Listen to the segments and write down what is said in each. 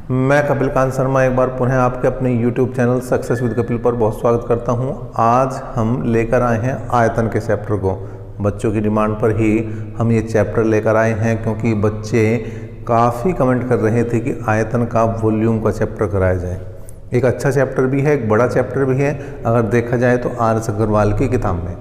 मैं कपिल कांत शर्मा एक बार पुनः आपके अपने YouTube channel success with Kapil पर बहुत स्वागत करता हूं। आज हम लेकर आए हैं आयतन के चैप्टर को। बच्चों की डिमांड पर ही हम ये चैप्टर लेकर आए हैं, क्योंकि बच्चे काफ़ी कमेंट कर रहे थे कि आयतन का वॉल्यूम का चैप्टर कराया जाए। एक अच्छा चैप्टर भी है, एक बड़ा चैप्टर भी है अगर देखा जाए तो RS अग्रवाल की किताब में।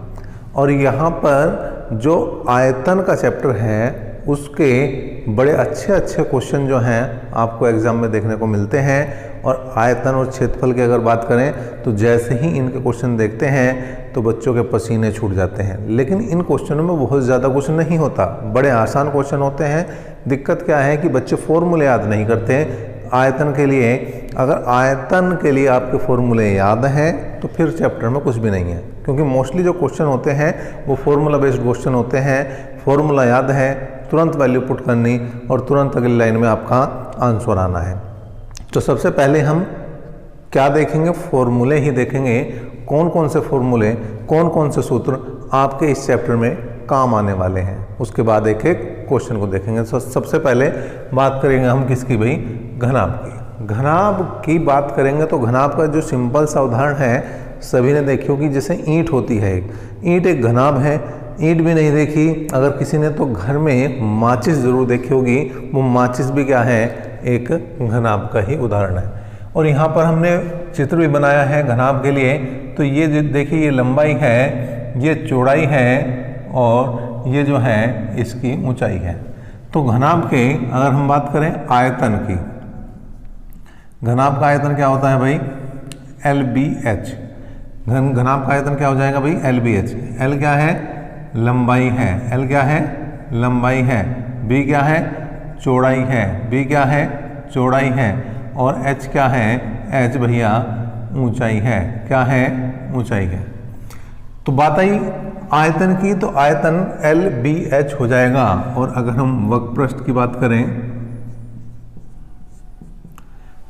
और यहाँ पर जो आयतन का चैप्टर है उसके बड़े अच्छे क्वेश्चन जो हैं आपको एग्ज़ाम में देखने को मिलते हैं। और आयतन और क्षेत्रफल की अगर बात करें तो जैसे ही इनके क्वेश्चन देखते हैं तो बच्चों के पसीने छूट जाते हैं। लेकिन इन क्वेश्चनों में बहुत ज़्यादा कुछ नहीं होता, बड़े आसान क्वेश्चन होते हैं। दिक्कत क्या है कि बच्चे फॉर्मूले याद नहीं करते आयतन के लिए। अगर आयतन के लिए आपके फॉर्मूले याद हैं तो फिर चैप्टर में कुछ भी नहीं है, क्योंकि मोस्टली जो क्वेश्चन होते हैं वो फॉर्मूला बेस्ड क्वेश्चन होते हैं। फॉर्मूला याद है, तुरंत वैल्यू पुट करनी और तुरंत अगली लाइन में आपका आंसर आना है। तो सबसे पहले हम क्या देखेंगे, फॉर्मूले ही देखेंगे। कौन कौन से फॉर्मूले, कौन कौन से सूत्र आपके इस चैप्टर में काम आने वाले हैं, उसके बाद एक एक क्वेश्चन को देखेंगे। तो सबसे पहले बात करेंगे हम किसकी भाई, घनाभ की। घनाभ की बात करेंगे तो घनाभ का जो सिंपल सा उदाहरण है सभी ने देखी होगी। जैसे ईंट होती है, ईंट एक घनाभ है। ईंट भी नहीं देखी अगर किसी ने तो घर में माचिस जरूर देखी होगी। वो माचिस भी क्या है, एक घनाभ का ही उदाहरण है। और यहाँ पर हमने चित्र भी बनाया है घनाभ के लिए। तो ये देखिए, ये लंबाई है, ये चौड़ाई है और ये जो है इसकी ऊंचाई है। तो घनाभ के अगर हम बात करें आयतन की, घनाभ का आयतन क्या होता है भाई, LBH। घनाभ का आयतन क्या हो जाएगा भाई, LBH। L क्या है, लंबाई है। L क्या है, लंबाई है। B क्या है, चौड़ाई है। B क्या है, चौड़ाई है। और H क्या है, H भैया ऊंचाई है। क्या है, ऊंचाई है। तो बात आई आयतन की, तो आयतन LBH हो जाएगा। और अगर हम वक्रपृष्ठ की बात करें,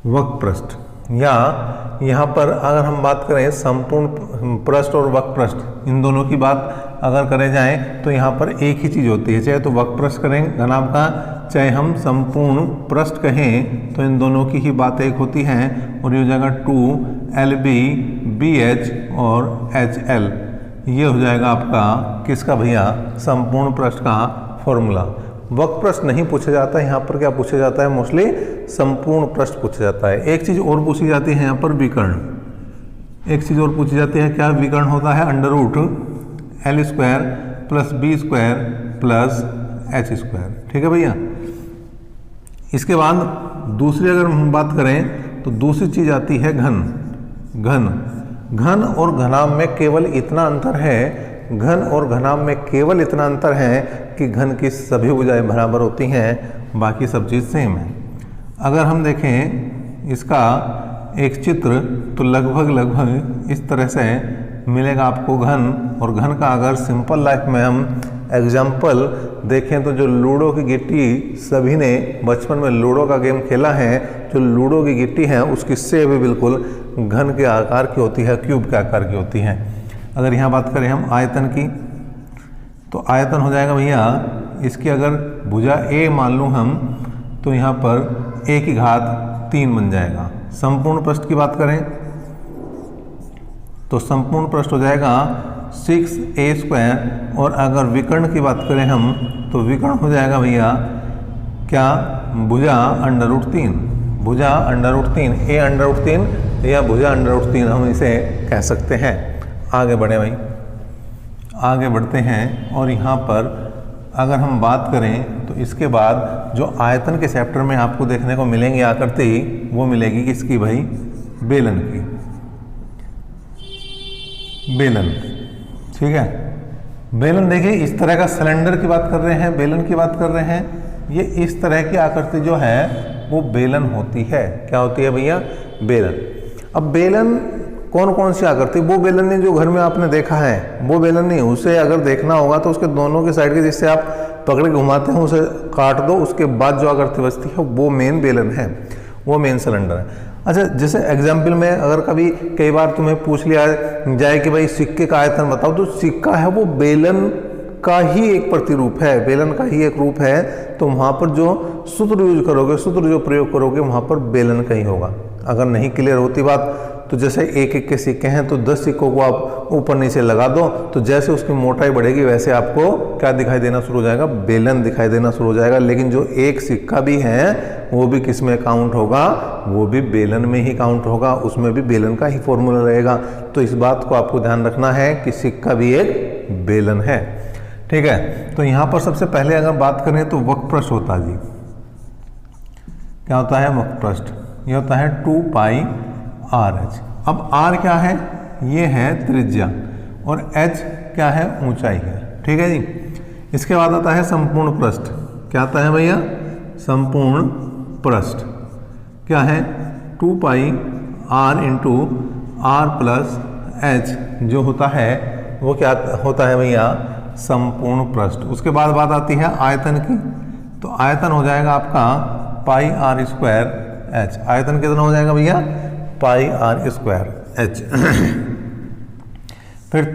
वक्रपृष्ठ, या यहाँ पर अगर हम बात करें संपूर्ण पृष्ठ और वक्रपृष्ठ, इन दोनों की बात अगर करें जाए तो यहाँ पर एक ही चीज़ होती है। चाहे तो वक्रपृष्ठ करें घनाभ का, चाहे हम संपूर्ण पृष्ठ कहें, तो इन दोनों की ही बात एक होती है। और ये हो जाएगा 2LBBH और HL। ये हो जाएगा आपका किसका भैया, संपूर्ण पृष्ठ का फॉर्मूला। वक्रपृष्ठ नहीं पूछा जाता है, यहाँ पर क्या पूछा जाता है, मोस्टली संपूर्ण पृष्ठ पूछा जाता है। एक चीज़ और पूछी जाती है यहाँ पर, विकर्ण। एक चीज़ और पूछी जाती है, क्या विकर्ण होता है, √L² + B² + H²। ठीक है भैया। इसके बाद दूसरी अगर हम बात करें तो दूसरी चीज़ आती है घन और घनाभ में केवल इतना अंतर है, घन और घनाभ में केवल इतना अंतर है कि घन की सभी भुजाएं बराबर होती हैं, बाकी सब चीज़ सेम है। अगर हम देखें इसका एक चित्र तो लगभग इस तरह से मिलेगा आपको घन। और घन का अगर सिंपल लाइफ में हम एग्जाम्पल देखें तो जो लूडो की गिट्टी, सभी ने बचपन में लूडो का गेम खेला है, जो लूडो की गिट्टी है उसकी शेप भी बिल्कुल घन के आकार की होती है, क्यूब के आकार की होती है। अगर यहाँ बात करें हम आयतन की, तो आयतन हो जाएगा भैया, इसकी अगर भुजा A मान लूँ हम, तो यहाँ पर A⁻³ बन जाएगा। संपूर्ण पृष्ठ की बात करें तो संपूर्ण पृष्ठ हो जाएगा 6A²। और अगर विकर्ण की बात करें हम तो विकर्ण हो जाएगा भैया क्या, भुजा √3। भुजा √3, A√3 या भुजा √3 हम इसे कह सकते हैं। आगे बढ़े भाई, आगे बढ़ते हैं। और यहाँ पर अगर हम बात करें तो इसके बाद जो आयतन के चैप्टर में आपको देखने को मिलेंगी आकृति, वो मिलेगी किसकी भाई, बेलन की। बेलन, ठीक है। बेलन देखिए, इस तरह का सिलेंडर की बात कर रहे हैं, बेलन की बात कर रहे हैं। ये इस तरह की आकृति जो है वो बेलन होती है। क्या होती है भैया, बेलन। अब बेलन कौन कौन सी आकृति, वो बेलन नहीं जो घर में आपने देखा है, वो बेलन नहीं। उसे अगर देखना होगा तो उसके दोनों के साइड के जिससे आप पकड़ के घुमाते हैं उसे काट दो, उसके बाद जो आकृति बचती है वो मेन बेलन है, वो मेन सिलेंडर है। अच्छा, जैसे एग्जाम्पल में अगर कभी कई बार तुम्हें पूछ लिया जाए कि भाई सिक्के का आयतन बताओ, तो सिक्का है वो बेलन का ही एक प्रतिरूप है, बेलन का ही एक रूप है, तो वहाँ पर जो सूत्र यूज करोगे, सूत्र जो प्रयोग करोगे वहाँ पर बेलन का ही होगा। अगर नहीं क्लियर होती बात तो जैसे एक एक के सिक्के हैं तो 10 सिक्कों को आप ऊपर नीचे लगा दो, तो जैसे उसकी मोटाई बढ़ेगी वैसे आपको क्या दिखाई देना शुरू हो जाएगा, बेलन दिखाई देना शुरू हो जाएगा। लेकिन जो एक सिक्का भी है वो भी किस में काउंट होगा, वो भी बेलन में ही काउंट होगा, उसमें भी बेलन का ही फॉर्मूला रहेगा। तो इस बात को आपको ध्यान रखना है कि सिक्का भी एक बेलन है। ठीक है, तो यहाँ पर सबसे पहले अगर बात करें तो वक्रपृष्ठ होता जी, क्या होता है वक्रपृष्ठ, ये होता है 2 पाई आर एच। अब आर क्या है, ये है त्रिज्या और एच क्या है, ऊंचाई है। ठीक है जी, इसके बाद आता है संपूर्ण पृष्ठ। क्या आता है भैया, संपूर्ण पृष्ठ क्या है 2 pi r into r plus h, जो होता है वो क्या होता है भैया, संपूर्ण पृष्ठ। उसके बाद बात आती है आयतन की, तो आयतन हो जाएगा आपका पाई आर स्क्वायर एच। आयतन कितना हो जाएगा भैया, पाई आर स्क्वायर एच। फिर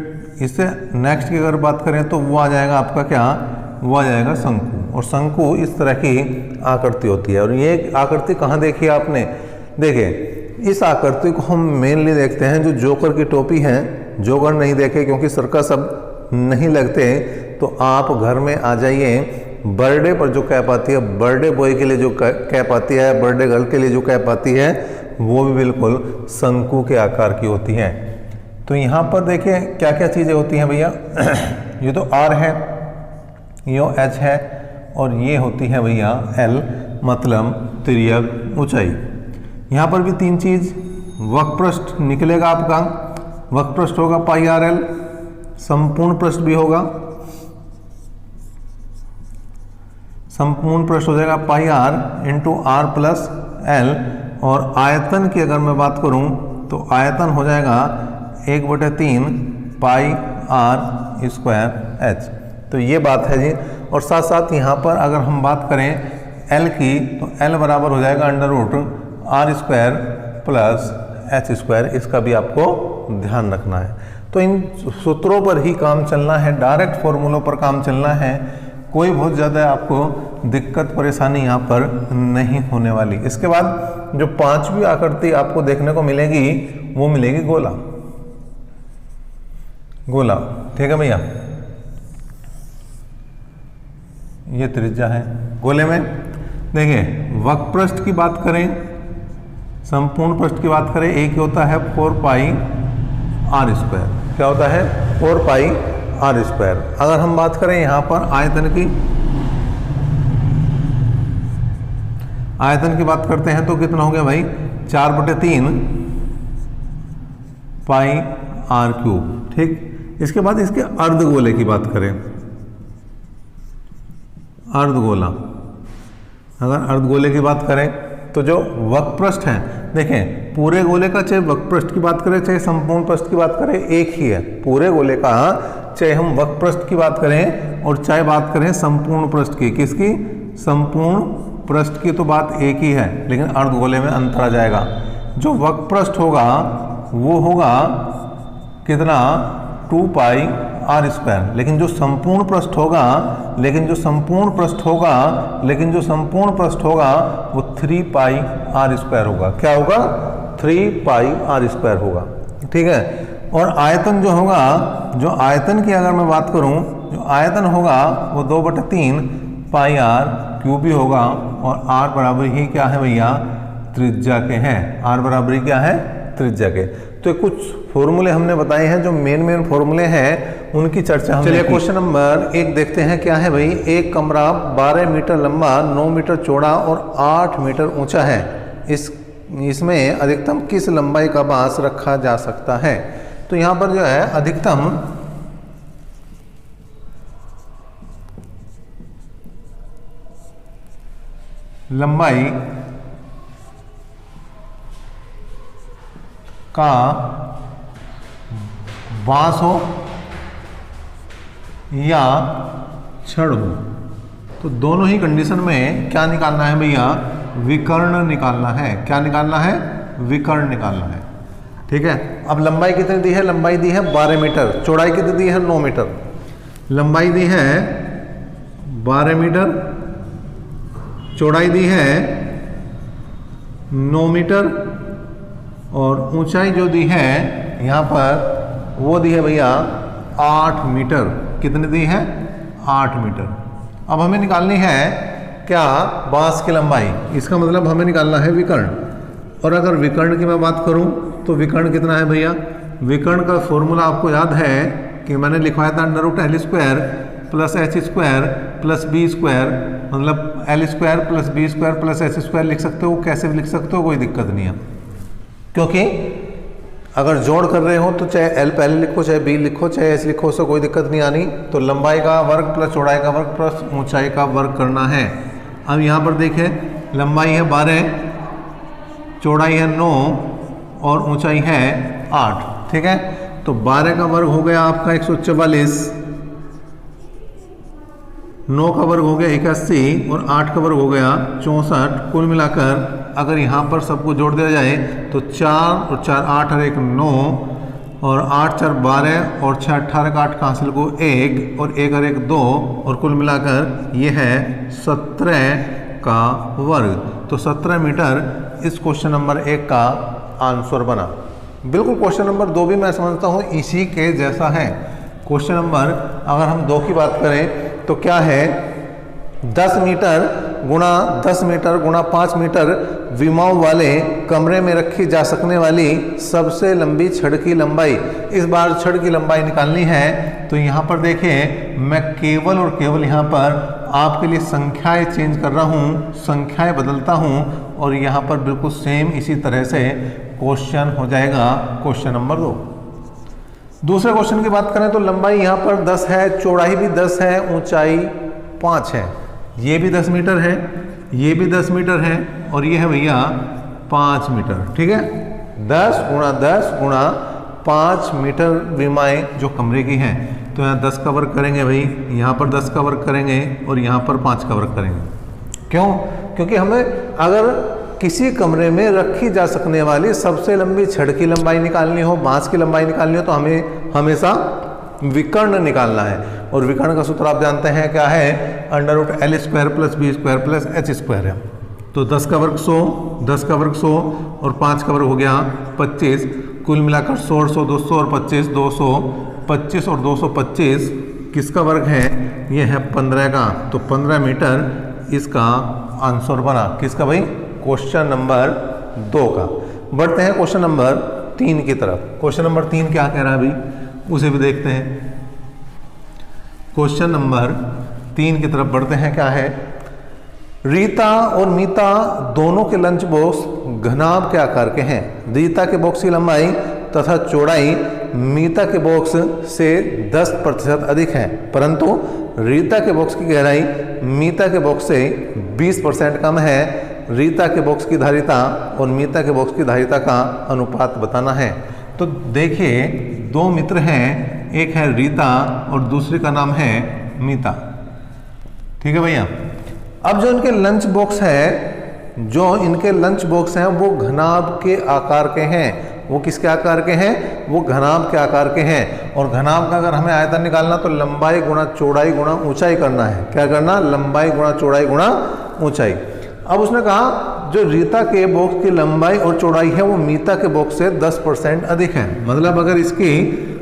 इससे नेक्स्ट की अगर बात करें तो वो आ जाएगा आपका क्या, वो आ जाएगा शंकु। और शंकु इस तरह की आकृति होती है। और ये आकृति कहाँ देखी है आपने, देखिए इस आकृति को हम मेनली देखते हैं जो जोकर की टोपी है। जोकर नहीं देखे क्योंकि सर्कस अब नहीं लगते, तो आप घर में आ जाइए, बर्थडे पर जो कैप आती है, बर्थडे बॉय के लिए जो कैप आती है, बर्थडे गर्ल के लिए जो कैप आती है, वो भी बिल्कुल शंकु के आकार की होती है। तो यहाँ पर देखिए क्या क्या चीज़ें होती हैं भैया, ये तो आर है, ये एच है, और ये होती है भैया एल, मतलब तिर्यक ऊंचाई। यहाँ पर भी 3 चीज़, वक्रपृष्ठ निकलेगा आपका, वक्रपृष्ठ होगा पाई आर एल, संपूर्ण पृष्ठ भी होगा, संपूर्ण पृष्ठ हो जाएगा pi r into r plus l. और आयतन की अगर मैं बात करूं तो आयतन हो जाएगा 1/3 पाई आर स्क्वायर एच। तो ये बात है जी। और साथ साथ यहाँ पर अगर हम बात करें एल की, तो एल बराबर हो जाएगा √r square plus h square. इसका भी आपको ध्यान रखना है। तो इन सूत्रों पर ही काम चलना है, डायरेक्ट फॉर्मूलों पर काम चलना है। कोई बहुत ज़्यादा आपको दिक्कत परेशानी यहाँ पर नहीं होने वाली। इसके बाद जो 5वीं आकृति आपको देखने को मिलेगी वो मिलेगी गोला। गोला, ठीक है भैया, ये त्रिज्या है। गोले में देखिए वक्रपृष्ठ की बात करें, संपूर्ण पृष्ठ की बात करें, एक होता है 4 पाई आर स्क्वायर। क्या होता है, 4 पाई आर स्क्वायर। अगर हम बात करें यहाँ पर आयतन की, आयतन की बात करते हैं तो कितना हो गया भाई, 4/3 पाई आर क्यूब। ठीक, इसके बाद इसके अर्धगोले की बात करें, अर्धगोला, अगर अर्धगोले की बात करें तो जो वक्रपृष्ठ है, देखें पूरे गोले का चाहे वक्रपृष्ठ की बात करें चाहे संपूर्ण पृष्ठ की बात करें एक ही है। पूरे गोले का चाहे हम वक्रपृष्ठ की बात करें और चाहे बात करें संपूर्ण पृष्ठ की, किसकी, संपूर्ण पृष्ठ की, तो बात एक ही है, लेकिन अर्धगोले में अंतर आ जाएगा। जो वक्रपृष्ठ होगा वो होगा कितना, 2 पाई आर स्क्वायर। लेकिन जो संपूर्ण पृष्ठ होगा, लेकिन जो संपूर्ण पृष्ठ होगा, लेकिन जो संपूर्ण पृष्ठ होगा वो 3 पाई आर स्क्वायर होगा। क्या होगा, 3 पाई आर स्क्वायर होगा। ठीक है। और आयतन जो होगा, जो आयतन की अगर मैं बात करूं, जो आयतन होगा वो 2/3 पाई आर क्यूब भी होगा। और आर बराबर ही क्या है भैया, त्रिज्या के हैं। आर बराबर ही क्या है, त्रिज्या के। तो कुछ फॉर्मूले हमने बताए हैं, जो मेन फॉर्मूले हैं उनकी चर्चा हम। चलिए क्वेश्चन नंबर 1 देखते हैं। क्या है भाई, एक कमरा 12 मीटर लंबा, 9 मीटर चौड़ा और 8 मीटर ऊंचा है। इसमें अधिकतम किस लंबाई का बांस रखा जा सकता है। तो यहाँ पर जो है अधिकतम लंबाई का बांस हो या छड़ हो, तो दोनों ही कंडीशन में क्या निकालना है भैया, विकर्ण निकालना है। क्या निकालना है, विकर्ण निकालना है। ठीक है। अब लंबाई कितनी दी है, लंबाई दी है 12 मीटर, चौड़ाई कितनी दी है 9 मीटर। लंबाई दी है 12 मीटर, चौड़ाई दी है 9 मीटर और ऊंचाई जो दी है यहाँ पर वो दी है भैया 8 मीटर। कितनी दी है? 8 मीटर। अब हमें निकालनी है क्या? बांस की लंबाई। इसका मतलब हमें निकालना है विकर्ण। और अगर विकर्ण की मैं बात करूं तो विकर्ण कितना है भैया? विकर्ण का फॉर्मूला आपको याद है कि मैंने लिखवाया था √L² plus H² plus B², मतलब L² plus B² plus H² लिख सकते हो, कैसे भी लिख सकते हो, कोई दिक्कत नहीं है। क्योंकि अगर जोड़ कर रहे हो तो चाहे L पहले लिखो, चाहे B लिखो, चाहे H लिखो, उससे कोई दिक्कत नहीं आनी। तो लंबाई का वर्ग प्लस चौड़ाई का वर्ग प्लस ऊंचाई का वर्ग करना है। अब यहाँ पर देखें, लंबाई है 12, चौड़ाई है 9 और ऊंचाई है 8। ठीक है, तो 12 का वर्ग हो गया आपका 144, 9 का वर्ग हो गया 81 और 8 का वर्ग हो गया 64। कुल मिलाकर अगर यहाँ पर सबको जोड़ दिया जाए तो 4 और 4 8 और 1 9 और 8 4 12 और 6 18 का 8 का हासिल को 1 और 1 और 1 2 और कुल मिलाकर ये है 17 का वर्ग। तो 17 मीटर इस क्वेश्चन नंबर 1 का आंसर बना। बिल्कुल क्वेश्चन नंबर 2 भी मैं समझता हूँ इसी के जैसा है। क्वेश्चन नंबर अगर हम 2 की बात करें तो क्या है? 10 मीटर गुणा 10 मीटर गुणा 5 मीटर विमाओं वाले कमरे में रखी जा सकने वाली सबसे लंबी छड़ की लंबाई। इस बार छड़ की लंबाई निकालनी है। तो यहाँ पर देखिए, मैं केवल और केवल यहाँ पर आपके लिए संख्याएं चेंज कर रहा हूँ, संख्याएं बदलता हूँ और यहाँ पर बिल्कुल सेम इसी तरह से क्वेश्चन हो जाएगा। Question number 2। दूसरे क्वेश्चन की बात करें तो लंबाई यहाँ पर 10 है, चौड़ाई भी 10 है, ऊंचाई 5 है। ये भी 10 मीटर है, ये भी 10 मीटर है और ये है भैया 5 मीटर। ठीक है, 10 गुणा 5 मीटर विमाएं जो कमरे की हैं। तो यहाँ 10 का वर्ग करेंगे भाई, यहाँ पर 10 का वर्ग करेंगे और यहाँ पर 5 का वर्ग करेंगे। क्यों? क्योंकि हमें अगर किसी कमरे में रखी जा सकने वाली सबसे लंबी छड़ की लंबाई निकालनी हो, बांस की लंबाई निकालनी हो, तो हमें हमेशा विकर्ण निकालना है। और विकर्ण का सूत्र आप जानते हैं क्या है? √L² plus B² plus H² है। तो 10 का वर्ग 100, 10 का वर्ग 100 और 5 का वर्ग हो गया 25। कुल मिलाकर 100 100 200 और 25 225 और 225 किसका वर्ग है? ये है 15 का। तो 15 मीटर इसका आंसर बना। किसका भाई? क्वेश्चन नंबर 2 का। बढ़ते हैं क्वेश्चन नंबर 3 की तरफ। क्वेश्चन नंबर 3 क्या कह रहा है भाई, उसे भी देखते हैं। क्वेश्चन नंबर 3 की तरफ बढ़ते हैं। क्या है? रीता और मीता दोनों के लंच बॉक्स घनाभ के आकार के हैं। रीता के बॉक्स की लंबाई तथा चौड़ाई मीता के बॉक्स से 10% अधिक है, परंतु रीता के बॉक्स की गहराई मीता के बॉक्स से 20% कम है। रीता के बॉक्स की धारिता और मीता के बॉक्स की धारिता का अनुपात बताना है। तो देखिए, 2 मित्र हैं, एक है रीता और दूसरे का नाम है मीता। ठीक है भैया। अब जो इनके लंच बॉक्स हैं वो घनाभ के आकार के हैं। वो किसके आकार के हैं? वो घनाभ के आकार के हैं। और घनाभ का अगर हमें आयतन निकालना तो लंबाई गुणा चौड़ाई गुणा ऊंचाई करना है। क्या करना? लंबाई गुणा चौड़ाई गुणा ऊंचाई। अब उसने कहा जो रीता के बॉक्स की लंबाई और चौड़ाई है वो मीता के बॉक्स से 10% अधिक है। मतलब अगर इसकी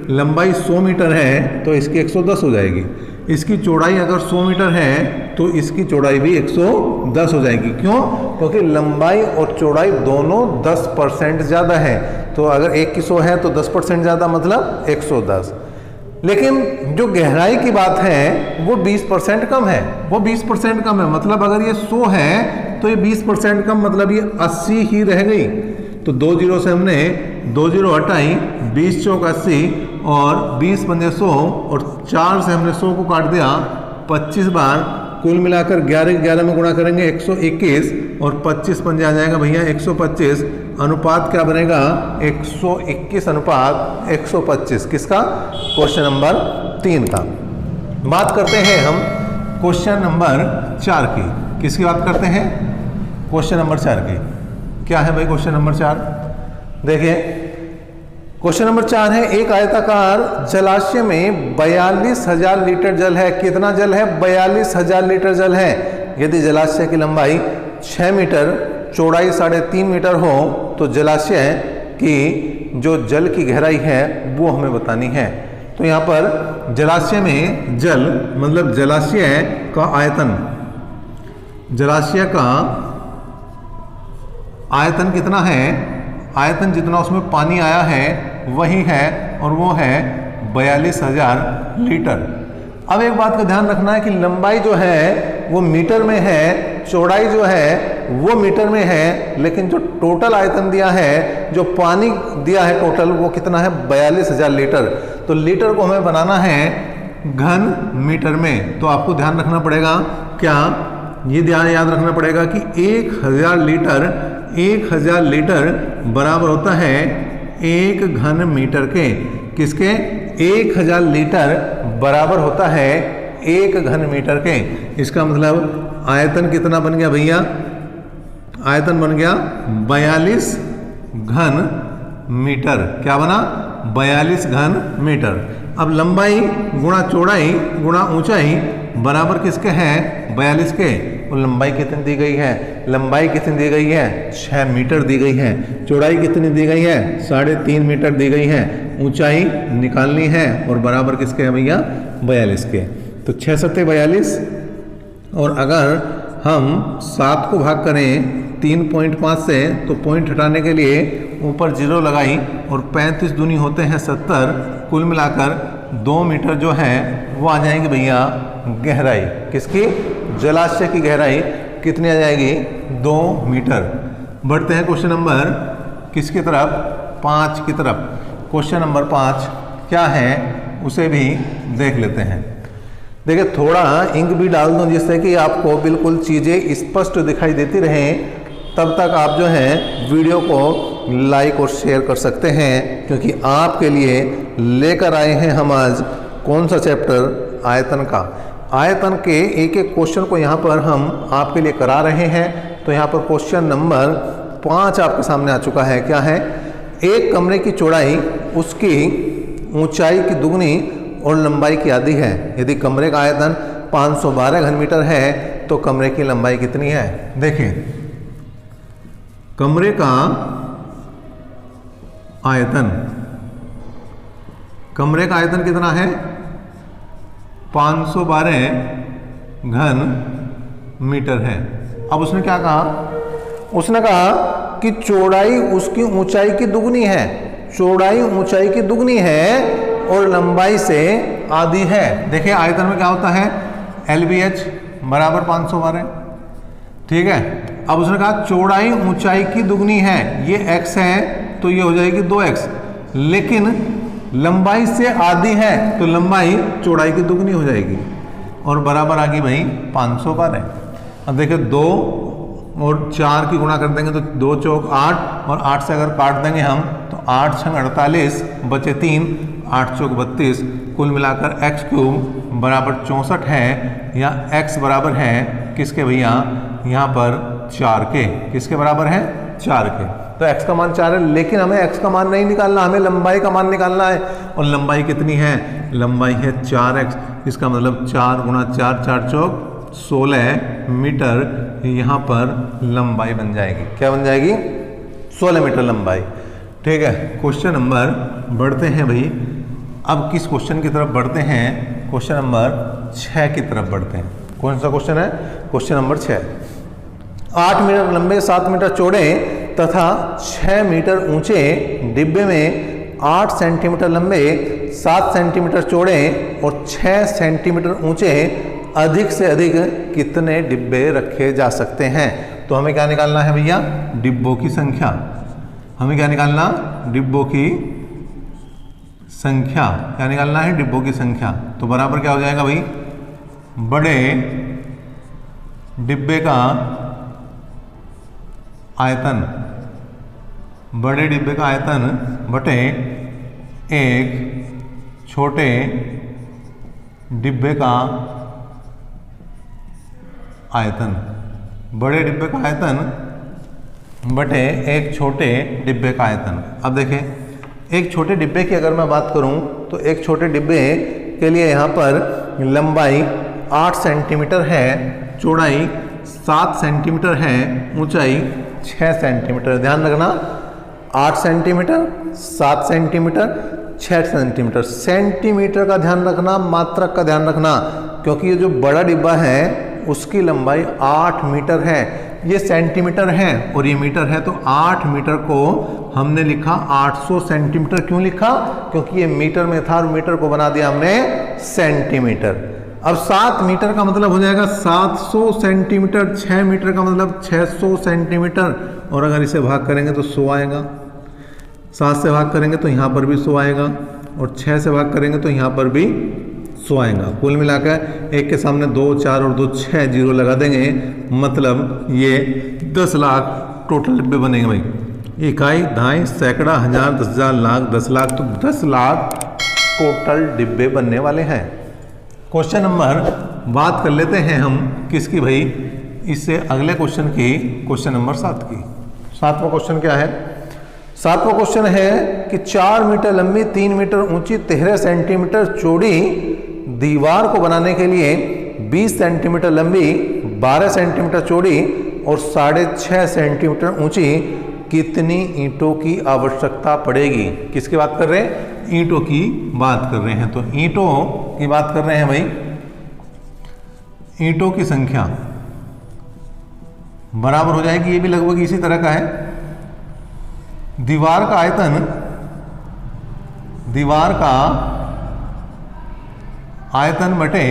लंबाई 100 मीटर है तो इसकी 110 हो जाएगी। इसकी चौड़ाई अगर 100 मीटर है तो इसकी चौड़ाई भी 110 हो जाएगी। क्यों? क्योंकि लंबाई और चौड़ाई दोनों 10% ज़्यादा है। तो अगर एक की 100 है तो 10% ज़्यादा, मतलब 110। लेकिन जो गहराई की बात है वो 20% कम है। वो 20% कम है, मतलब अगर ये 100 है तो ये 20% कम, मतलब ये 80 ही रह गई। तो 2 जीरो से हमने 2 जीरो हटाई, 20 चौक 80 और 20 पंजे 100 और 4 से हमने 100 को काट दिया 25 बार। कुल मिलाकर 11 में गुणा करेंगे 121 और 25 पंजे आ जाएगा भैया 125। अनुपात क्या बनेगा? 121 अनुपात 125। किसका? क्वेश्चन नंबर 3 का। बात करते हैं हम क्वेश्चन नंबर 4 की। किसकी बात करते हैं? क्वेश्चन नंबर 4 की। क्या है भाई क्वेश्चन नंबर 4? देखिए, क्वेश्चन नंबर 4 है, एक आयताकार जलाशय में 42,000 लीटर जल है। कितना जल है? 42,000 लीटर जल है। यदि जलाशय की लंबाई 6 मीटर, चौड़ाई 3.5 मीटर हो तो जलाशय की जो जल की गहराई है वो हमें बतानी है। तो यहाँ पर जलाशय में जल मतलब जलाशय का आयतन, जलाशय का आयतन कितना है? आयतन जितना उसमें पानी आया है वही है और वो है 42,000 लीटर। अब एक बात का ध्यान रखना है कि लंबाई जो है वो मीटर में है, चौड़ाई जो है वो मीटर में है, लेकिन जो टोटल आयतन दिया है, जो पानी दिया है टोटल, वो कितना है? 42,000 लीटर। तो लीटर को हमें बनाना है घन मीटर में। तो आपको ध्यान रखना पड़ेगा, क्या ये ध्यान याद रखना पड़ेगा कि 1,000 लीटर बराबर होता है 1 घन मीटर के। किसके? 1,000 लीटर बराबर होता है 1 घन मीटर के। इसका मतलब आयतन कितना बन गया भैया? आयतन बन गया 42 घन मीटर। क्या बना? 42 घन मीटर। अब लंबाई गुणा चौड़ाई गुणा ऊंचाई बराबर किसके है? 42 के। और लंबाई कितनी दी गई है? लंबाई कितनी दी गई है? 6 मीटर दी गई है। चौड़ाई कितनी दी गई है? 3.5 मीटर दी गई है। ऊंचाई निकालनी है और बराबर किसके है भैया? 42 के। तो 6 सत्ते 42, और अगर हम 7 को भाग करें 3.5 से तो पॉइंट हटाने के लिए ऊपर 0 लगाई और 35 दूनी होते हैं 70, कुल मिलाकर 2 मीटर जो है वो आ जाएंगे भैया गहराई। किसकी? जलाशय की गहराई कितनी आ जाएगी? 2 मीटर। बढ़ते हैं क्वेश्चन नंबर किसकी तरफ? 5 की तरफ। क्वेश्चन नंबर 5 क्या है उसे भी देख लेते हैं। देखिए, थोड़ा इंक भी डाल दूं जिससे कि आपको बिल्कुल चीज़ें स्पष्ट दिखाई देती रहें। तब तक आप जो है वीडियो को लाइक और शेयर कर सकते हैं, क्योंकि आपके लिए लेकर आए हैं हम आज कौन सा चैप्टर? आयतन का। आयतन के एक एक क्वेश्चन को यहाँ पर हम आपके लिए करा रहे हैं। तो यहाँ पर क्वेश्चन नंबर 5 आपके सामने आ चुका है। क्या है? एक कमरे की चौड़ाई उसकी ऊंचाई की दुगनी और लंबाई की आधी है। यदि कमरे का आयतन 512 घन मीटर है तो कमरे की लंबाई कितनी है? देखिए, कमरे का आयतन, कमरे का आयतन कितना है? 512 घन मीटर है। अब उसने क्या कहा? उसने कहा कि चौड़ाई उसकी ऊंचाई की दुगनी है। चौड़ाई ऊंचाई की दुगनी है और लंबाई से आधी है। देखिए, आयतन में क्या होता है? LBH बराबर 512। ठीक है। अब उसने कहा चौड़ाई ऊंचाई की दुगनी है, ये x है तो ये हो जाएगी 2x, लेकिन लंबाई से आधी है तो लंबाई चौड़ाई की दुगनी हो जाएगी और बराबर आ गई भाई 512। अब देखिए, 2 और 4 की गुणा कर देंगे तो 2 चौक 8, और 8 से अगर काट देंगे हम तो 8 छंग 48 बचे 3, 8 चौक 32, कुल मिलाकर x³ बराबर 64 है, या x बराबर है किसके भैया? यहाँ पर 4 के। किसके बराबर है? 4 के। तो x का मान 4 है, लेकिन हमें x का मान नहीं निकालना, हमें लंबाई का मान निकालना है। और लंबाई कितनी है? लंबाई है 4x। इसका मतलब 4 गुणा 4, 4 चौक 16 मीटर यहाँ पर लंबाई बन जाएगी। क्या बन जाएगी? 16 मीटर लंबाई। ठीक है। क्वेश्चन नंबर बढ़ते हैं भाई। अब किस क्वेश्चन की तरफ बढ़ते हैं? क्वेश्चन नंबर 6 की तरफ बढ़ते हैं। कौन सा क्वेश्चन है? Question number 6। 8 मीटर लंबे, 7 मीटर चौड़े तथा 6 मीटर ऊंचे डिब्बे में 8 सेंटीमीटर लंबे, 7 सेंटीमीटर चौड़े और 6 सेंटीमीटर ऊंचे अधिक से अधिक कितने डिब्बे रखे जा सकते हैं? तो हमें क्या निकालना है भैया? डिब्बों की संख्या। हमें क्या निकालना? डिब्बों की संख्या। क्या निकालना है? डिब्बों की संख्या। तो बराबर क्या हो जाएगा भाई? बड़े डिब्बे का आयतन, बड़े डिब्बे का आयतन बटे एक छोटे डिब्बे का आयतन। बड़े डिब्बे का आयतन बटे एक छोटे डिब्बे का आयतन। अब देखें, एक छोटे डिब्बे की अगर मैं बात करूं तो एक छोटे डिब्बे के लिए यहाँ पर लंबाई 8 सेंटीमीटर है, चौड़ाई 7 सेंटीमीटर है, ऊंचाई 6 सेंटीमीटर। ध्यान रखना 8 सेंटीमीटर, 7 सेंटीमीटर, 6 सेंटीमीटर। सेंटीमीटर का ध्यान रखना, मात्रक का ध्यान रखना, क्योंकि ये जो बड़ा डिब्बा है उसकी लंबाई 8 मीटर है, ये सेंटीमीटर है और ये मीटर है, तो 8 मीटर को हमने लिखा 800 सेंटीमीटर। क्यों लिखा? क्योंकि ये मीटर में था और मीटर को बना दिया हमने सेंटीमीटर। अब 7 मीटर का मतलब हो जाएगा 700 सेंटीमीटर, 6 मीटर का मतलब 600 सेंटीमीटर, और अगर इसे भाग करेंगे तो 100 आएगा, 7 से भाग करेंगे तो यहाँ पर भी 100 आएगा, और 6 से भाग करेंगे तो यहाँ पर भी 100 आएगा। कुल मिलाकर एक के सामने 2, 4 और 2 6 जीरो लगा देंगे, मतलब ये 10 लाख टोटल डिब्बे बनेंगे भाई। इकाई, दहाई, सैकड़ा, हजार, 10,000, लाख, 10 लाख, तो 10 लाख टोटल डिब्बे बनने वाले हैं। क्वेश्चन नंबर बात कर लेते हैं हम किसकी भाई, इससे अगले क्वेश्चन की, क्वेश्चन नंबर 7 की। 7वां क्वेश्चन क्या है? 7वां क्वेश्चन है कि 4 मीटर लंबी, 3 मीटर ऊंची, 13 सेंटीमीटर चौड़ी दीवार को बनाने के लिए 20 सेंटीमीटर लंबी, 12 सेंटीमीटर चौड़ी और 6.5 सेंटीमीटर ऊंची कितनी ईंटों की आवश्यकता पड़ेगी? किसकी बात कर रहे हैं? ईंटों की बात कर रहे हैं। तो ईंटों की बात कर रहे हैं भाई, ईंटों की संख्या बराबर हो जाएगी, ये भी लगभग इसी तरह का है, दीवार का आयतन, दीवार का आयतन बटे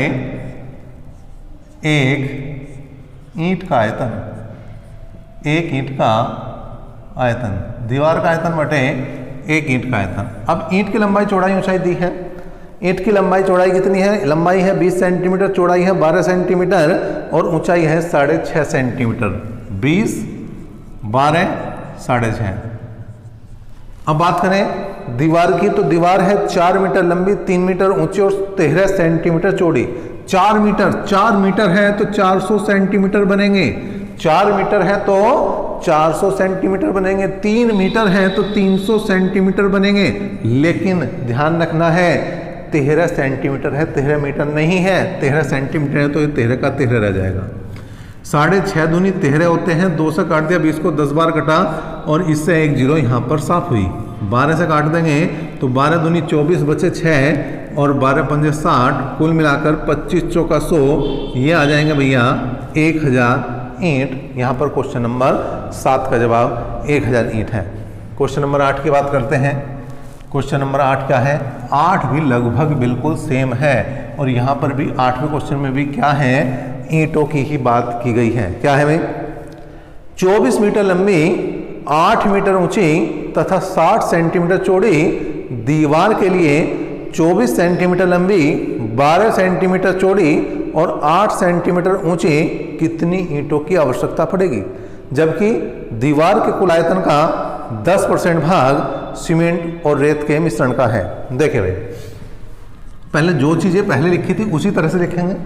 एक ईंट का आयतन, एक ईंट का आयतन, दीवार का आयतन बटे एक ईंट का आयतन। अब ईंट की लंबाई, चौड़ाई, ऊंचाई दी है। ईंट की लंबाई चौड़ाई कितनी है? लंबाई है 20 सेंटीमीटर, चौड़ाई है 12 सेंटीमीटर और ऊंचाई है 6.5 सेंटीमीटर। 20, 12, 6.5। अब बात करें दीवार की, तो दीवार है 4 मीटर लंबी, 3 मीटर ऊंची और 13 सेंटीमीटर चौड़ी। 4 मीटर है तो 400 सेंटीमीटर बनेंगे, 4 मीटर है तो 400 सेंटीमीटर बनेंगे, 3 मीटर है तो 300 सेंटीमीटर बनेंगे। लेकिन ध्यान रखना है 13 सेंटीमीटर है, 13 मीटर नहीं है। 13 सेंटीमीटर है तो ये 13 का 13 रह जाएगा। 6.5 दूनी 13 होते हैं, 2 से काट दिया, 20 को 10 बार कटा और इससे एक जीरो यहाँ पर साफ हुई। 12 से काट देंगे तो 12 दूनी 24 बचे 6 और 12 पंजे 60, कुल मिलाकर 25 चौका 100, ये आ जाएंगे भैया 1000 ईंट। यहाँ पर क्वेश्चन नंबर 7 का जवाब 1000 ईंट है। क्वेश्चन नंबर 8 की बात करते हैं। क्वेश्चन नंबर 8 क्या है? 8 भी लगभग बिल्कुल सेम है और यहाँ पर भी 8वें क्वेश्चन में भी क्या है? ईंटों की ही बात की गई है। क्या है भाई? 24 मीटर लंबी, 8 मीटर ऊंची तथा 60 सेंटीमीटर चौड़ी दीवार के लिए 24 सेंटीमीटर लंबी, 12 सेंटीमीटर चौड़ी और 8 सेंटीमीटर ऊंची कितनी ईंटों की आवश्यकता पड़ेगी? जबकि दीवार के कुल आयतन का 10% भाग सीमेंट और रेत के मिश्रण का है। देखिए भाई, पहले जो चीजें पहले लिखी थी उसी तरह से लिखेंगे।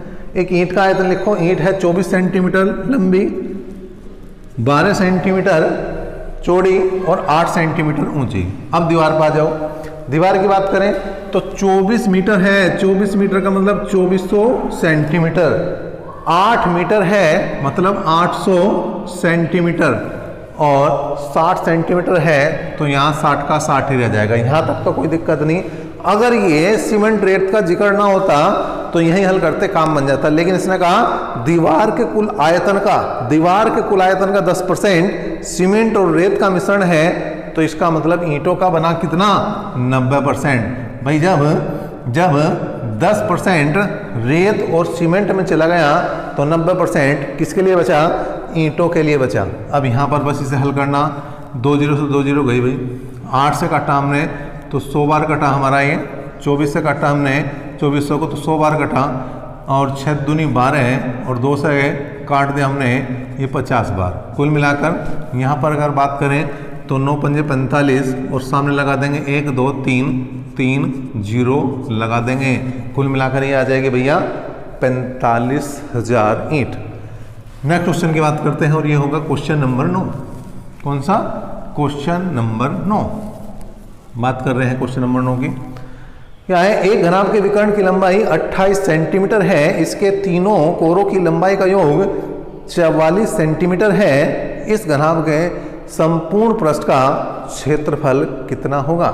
एक ईंट का आयतन लिखो, ईंट है 24 सेंटीमीटर लंबी, 12 सेंटीमीटर चौड़ी और 8 सेंटीमीटर ऊंची। अब दीवार पर आ जाओ। दीवार की बात करें तो 24 मीटर है, 24 मीटर का मतलब 2400 सेंटीमीटर। 8 मीटर है मतलब 800 सेंटीमीटर और 60 सेंटीमीटर है तो यहाँ 60 का 60 ही रह जाएगा। यहाँ तक तो कोई दिक्कत नहीं। अगर ये सीमेंट रेत का जिक्र ना होता तो यही हल करते, काम बन जाता। लेकिन इसने कहा दीवार के कुल आयतन का, दीवार के कुल आयतन का 10% सीमेंट और रेत का मिश्रण है, तो इसका मतलब ईंटों का बना कितना? 90%। भाई जब 10% रेत और सीमेंट में चला गया तो 90% किसके लिए बचा? ईंटों के लिए बचा। अब यहाँ पर बस इसे हल करना, 2 जीरो से 2 जीरो गई भाई। 8 से काटा हमने तो 100 बार कटा हमारा ये, 24 से काटा हमने 2400 को तो 100 बार कटा और 6 दूनी 12 और 2 से काट दिया हमने ये 50 बार। कुल मिलाकर यहाँ पर अगर बात करें तो 9 पंजे 45 और सामने लगा देंगे 1 2 3 जीरो लगा देंगे। कुल मिलाकर ये आ जाएगी भैया 45,000 ईंट। नेक्स्ट क्वेश्चन की बात करते हैं और ये होगा क्वेश्चन नंबर 9। कौन सा? Question number 9। बात कर रहे हैं क्वेश्चन नंबर 9 की। क्या है, एक घनाभ के विकर्ण की लंबाई 28 सेंटीमीटर है, इसके तीनों कोरों की लंबाई का योग 44 सेंटीमीटर है, इस घनाभ के संपूर्ण पृष्ठ का क्षेत्रफल कितना होगा।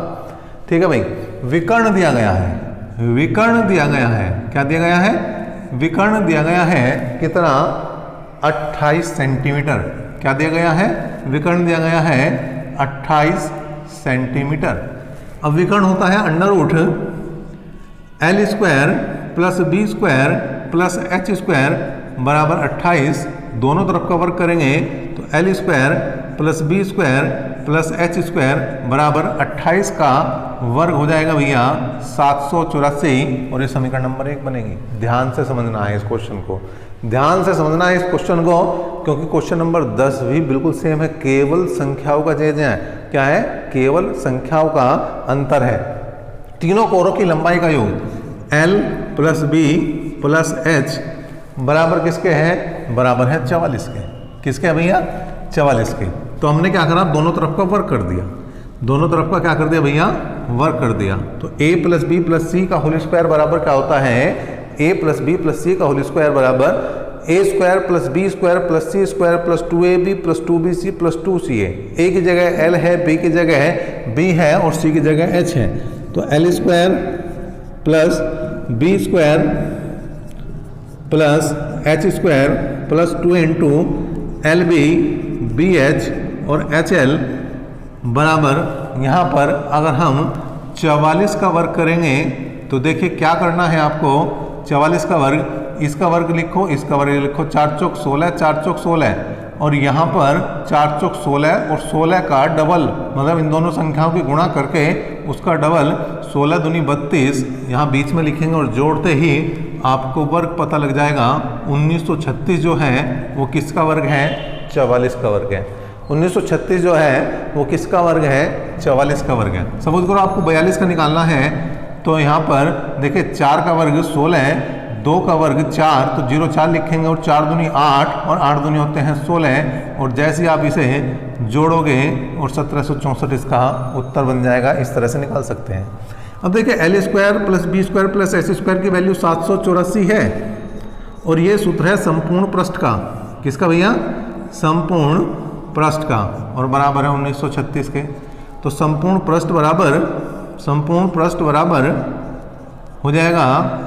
ठीक है भाई, विकर्ण दिया गया है, विकर्ण दिया गया है, क्या दिया गया है, विकर्ण दिया गया है कितना, 28 सेंटीमीटर। क्या दिया गया है, विकर्ण दिया गया है 28 सेंटीमीटर। अब विकर्ण होता है under root l square plus b square plus h square बराबर 28। दोनों तरफ का वर्ग करेंगे तो l square plus b square plus h square बराबर 28 का वर्ग हो जाएगा भैया 784, और ये समीकरण नंबर 1 बनेगी। ध्यान से समझना है इस क्वेश्चन को, ध्यान से समझना है इस क्वेश्चन को, क्योंकि क्वेश्चन नंबर 10 भी बिल्कुल सेम है, केवल संख्याओं का चेंज है। क्या है, केवल संख्याओं का अंतर है। तीनों कोरों की लंबाई का योग L plus b plus h बराबर किसके है, बराबर है 44 के। किसके है भैया, 44 के। तो हमने क्या करा, दोनों तरफ का वर्ग कर दिया, दोनों तरफ का क्या कर दिया भैया, वर्ग कर दिया। तो a plus b plus c का होल स्क्वायर बराबर क्या होता है, a plus b plus c का होल स्क्वायर बराबर a square plus b square plus c square plus 2ab plus 2bc plus 2ca। a की जगह l है, b की जगह b है और c की जगह h है। तो l square plus b square plus h square plus 2 into l b b h और एच एल बराबर, यहाँ पर अगर हम 44 का वर्ग करेंगे तो देखिए क्या करना है आपको, 44 का वर्ग, इसका वर्ग लिखो, इसका वर्ग लिखो, 4 चौक 16, 4 चौक 16, और यहाँ पर 4 चौक 16 और 16 का डबल, मतलब इन दोनों संख्याओं की गुणा करके उसका डबल 16 दूनी 32, यहाँ बीच में लिखेंगे और जोड़ते ही आपको वर्ग पता लग जाएगा। 1936 जो है वो किसका वर्ग है, 44 का वर्ग है। 1936 जो है वो किसका वर्ग है, 44 का वर्ग है। सपोज करो आपको 42 का निकालना है, तो यहाँ पर देखिए 4 का वर्ग 16, 2 का वर्ग 4, तो 0 4 लिखेंगे और 4 दूनी 8 और 8 दूनी होते हैं 16, और जैसे आप इसे जोड़ोगे और 1764 इसका उत्तर बन जाएगा। इस तरह से निकाल सकते हैं। अब देखिए l square plus b square plus h square की वैल्यू 784 है, और ये सूत्र है संपूर्ण पृष्ठ का, किसका भैया, संपूर्ण पृष्ठ का, और बराबर है 1936 के। तो संपूर्ण पृष्ठ बराबर हो जाएगा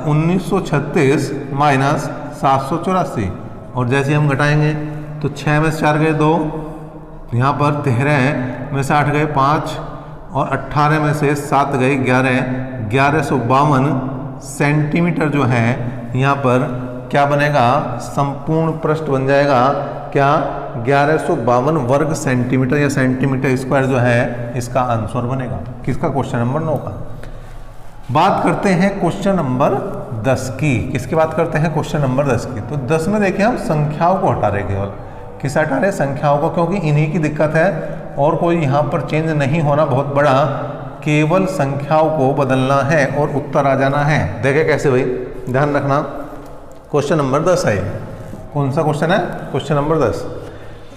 1936 माइनस 784, और जैसे हम घटाएंगे तो 6 में से 4 गए 2, यहाँ पर 13 में से 8 गए 5, और 18 में से 7 गए 11, 1152 सेंटीमीटर जो है यहाँ पर क्या बनेगा, संपूर्ण पृष्ठ बन जाएगा। क्या, 1152 वर्ग सेंटीमीटर या सेंटीमीटर स्क्वायर जो है इसका आंसर बनेगा। किसका, क्वेश्चन नंबर 9 का। बात करते हैं क्वेश्चन नंबर 10 की। किसकी बात करते हैं, क्वेश्चन नंबर 10 की। तो 10 में देखिए हम संख्याओं को हटा रहे, केवल किस हटा रहे, संख्याओं को, क्योंकि इन्हीं की दिक्कत है और कोई यहाँ पर चेंज नहीं होना बहुत बड़ा, केवल संख्याओं को बदलना है और उत्तर आ जाना है। देखें कैसे भाई, ध्यान रखना। क्वेश्चन नंबर 10 है, कौन सा क्वेश्चन है, क्वेश्चन नंबर 10।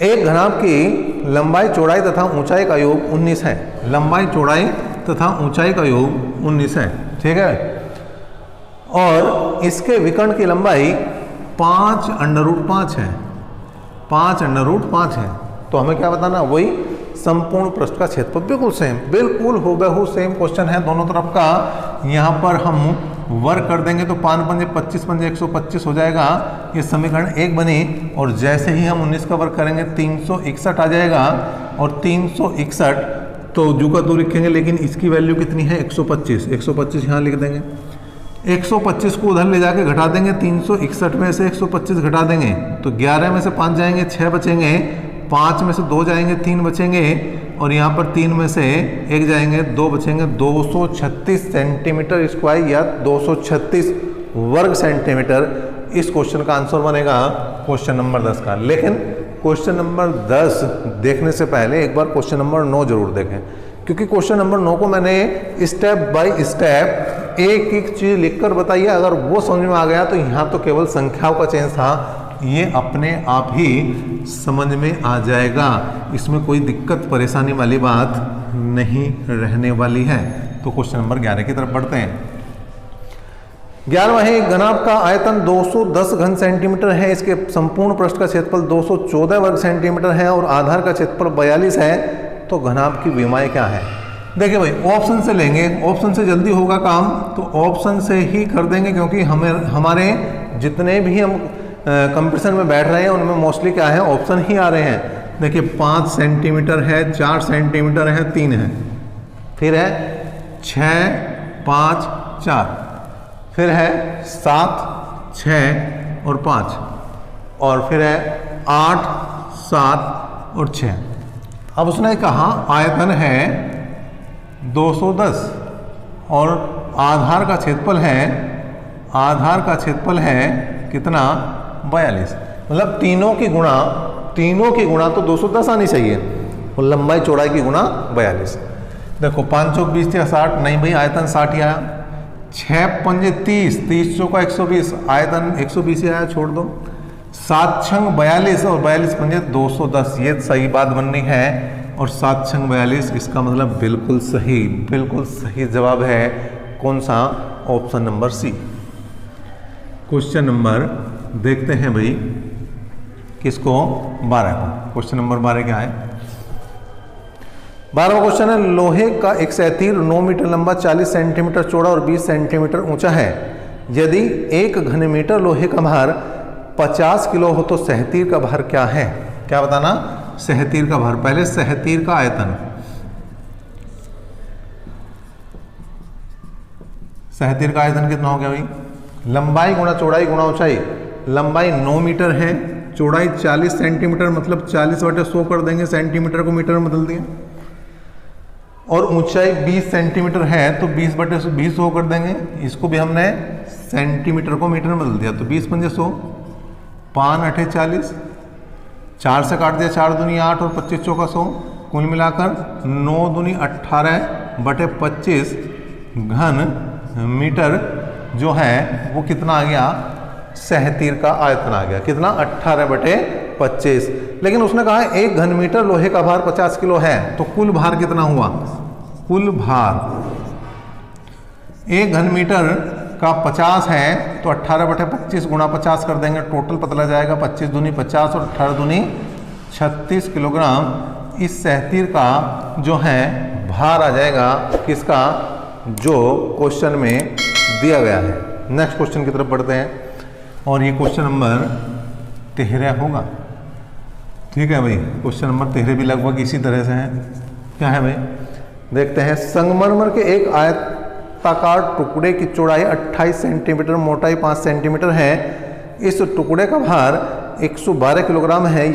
एक घनाभ की लंबाई चौड़ाई तथा ऊंचाई का योग 19 है। लंबाई चौड़ाई तथा ऊंचाई का योग 19 है, ठीक है। और इसके विकर्ण की लंबाई 5√5 है, 5√5 है। तो हमें क्या बताना, वही संपूर्ण पृष्ठ का क्षेत्रफल। बिल्कुल सेम, बिल्कुल हूबहू सेम क्वेश्चन है दोनों तरफ का। यहाँ पर हम वर्ग कर देंगे तो 5 पंजे 25 पंजे 125 हो जाएगा, ये समीकरण 1 बनी। और जैसे ही हम 19 का वर्ग करेंगे 361 आ जाएगा, और 361 तो जू का दो लिखेंगे, लेकिन इसकी वैल्यू कितनी है, 125। 125 यहाँ लिख देंगे, 125 को उधर ले जाके घटा देंगे, 361 में से 125 घटा देंगे तो 11 में से 5 जाएंगे, 6 बचेंगे, 5 में से 2 जाएंगे, 3 बचेंगे, और यहाँ पर 3 में से 1 जाएंगे, 2 बचेंगे। 236 सेंटीमीटर स्क्वायर या 236 वर्ग सेंटीमीटर इस क्वेश्चन का आंसर बनेगा, क्वेश्चन नंबर 10 का। लेकिन क्वेश्चन नंबर 10 देखने से पहले एक बार क्वेश्चन नंबर 9 जरूर देखें, क्योंकि क्वेश्चन नंबर 9 को मैंने स्टेप बाय स्टेप एक एक चीज़ लिखकर बताई है। अगर वो समझ में आ गया तो यहाँ तो केवल संख्याओं का चेंज था, ये अपने आप ही समझ में आ जाएगा, इसमें कोई दिक्कत परेशानी वाली बात नहीं रहने वाली है। तो क्वेश्चन नंबर 11 की तरफ बढ़ते हैं। 11वां है, घनाभ का आयतन 210 घन सेंटीमीटर है, इसके संपूर्ण पृष्ठ का क्षेत्रफल 214 वर्ग सेंटीमीटर है और आधार का क्षेत्रफल 42 है, तो घनाभ की विमाएं क्या है? देखिए भाई, ऑप्शन से लेंगे, ऑप्शन से जल्दी होगा काम, तो ऑप्शन से ही कर देंगे, क्योंकि हमारे जितने भी हम कंपटीशन में बैठ रहे हैं उनमें मोस्टली क्या है, ऑप्शन ही आ रहे हैं। देखिए 5 सेंटीमीटर है, 4 सेंटीमीटर है, 3 है, फिर है 6, 5, 4, फिर है 7, 6 और 5, और फिर है 8, 7 और 6। अब उसने कहा आयतन है 210 और आधार का क्षेत्रफल है कितना, 42। मतलब तीनों की गुणा तो 210 आनी चाहिए और लंबाई चौड़ाई की गुणा 42। देखो 5 चौक 20 या 60, नहीं भाई आयतन 60 ही आया। 6 पंजे 30, 30 चौका 120, आयतन 120 ही आया, छोड़ दो। 7 छंग 42 और 42 पंजे 210, ये सही बात बननी है। और 7 छंग 42, इसका मतलब बिल्कुल सही जवाब है कौन सा, option number c. Question number देखते हैं भाई किसको, 12 को। क्वेश्चन नंबर 12 क्या है? 12वां क्वेश्चन है, लोहे का एक सहतीर 9 मीटर लंबा, 40 सेंटीमीटर चौड़ा और 20 सेंटीमीटर ऊंचा है। यदि 1 घन मीटर लोहे का भार 50 किलो हो तो सहतीर का भार क्या है? क्या बताना? सहतीर का भार। पहले सहतीर का आयतन, सहतीर का आयतन कितना हो गया भाई? लंबाई गुणा चौड़ाई गुणा ऊंचाई। लंबाई 9 मीटर है, चौड़ाई 40 सेंटीमीटर, मतलब 40/100 कर देंगे, सेंटीमीटर को मीटर में बदल दिया। और ऊंचाई 20 सेंटीमीटर है तो 20/100 कर देंगे, इसको भी हमने सेंटीमीटर को मीटर में बदल दिया। तो 20 पंजे 100, 5 8 40, 4 से काट दिया, 4 दूनी 8 और 25 चौका 100, कुल मिलाकर 9 दूनी 18/25 घन मीटर जो है वो कितना आ गया, सहतीर का आयतन आ गया। कितना? 18/25। लेकिन उसने कहा 1 घन मीटर लोहे का भार 50 किलो है, तो कुल भार कितना हुआ? कुल भार 1 घन मीटर का 50 है तो 18/25 गुणा 50 कर देंगे, टोटल पता लग जाएगा 25 दूनी 50 और 18 दूनी 36 किलोग्राम। इस सहतीर का जो है भार आ जाएगा किसका, जो क्वेश्चन में दिया गया है। नेक्स्ट क्वेश्चन की तरफ बढ़ते हैं और ये क्वेश्चन नंबर 13 होगा। ठीक है भाई, क्वेश्चन नंबर 13 भी लगभग इसी तरह से है। क्या है भाई, देखते हैं। संगमरमर के एक आयताकार टुकड़े की चौड़ाई 28 सेंटीमीटर, मोटाई 5 सेंटीमीटर है। इस टुकड़े का भार 112 किलोग्राम है।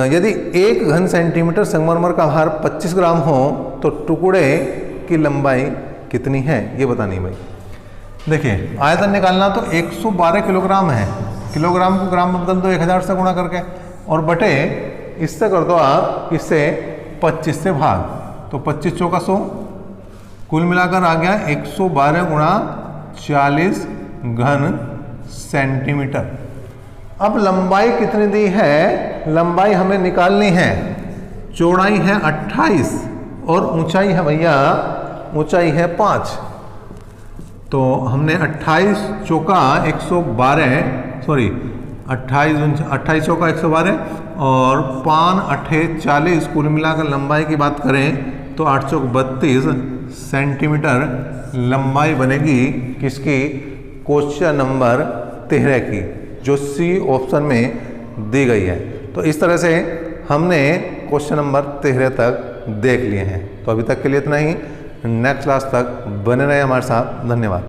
यदि 1 घन सेंटीमीटर संगमरमर का भार 25 ग्राम हो तो टुकड़े की लंबाई कितनी है, ये बतानी भाई। देखिए आयतन निकालना तो 112 किलोग्राम है, किलोग्राम को ग्राम में बदल दो 1000 से गुणा करके, और बटे इससे कर दो आप, इससे 25 से भाग, तो 25 चौका 100, कुल मिलाकर आ गया 112 गुणा 40 घन सेंटीमीटर। अब लंबाई कितनी दी है, लंबाई हमें निकालनी है। चौड़ाई है 28 और ऊंचाई है भैया, ऊंचाई है 5। तो हमने 28 चौका 112, सॉरी 28 चौका 112 और 5 8 40, कुल मिलाकर लंबाई की बात करें तो 8 चौक 32 सेंटीमीटर लंबाई बनेगी किसकी, क्वेश्चन नंबर 13 की, जो सी ऑप्शन में दी गई है। तो इस तरह से हमने क्वेश्चन नंबर 13 तक देख लिए हैं। तो अभी तक के लिए इतना ही, नेक्स्ट क्लास तक बने रहे हमारे साथ। धन्यवाद।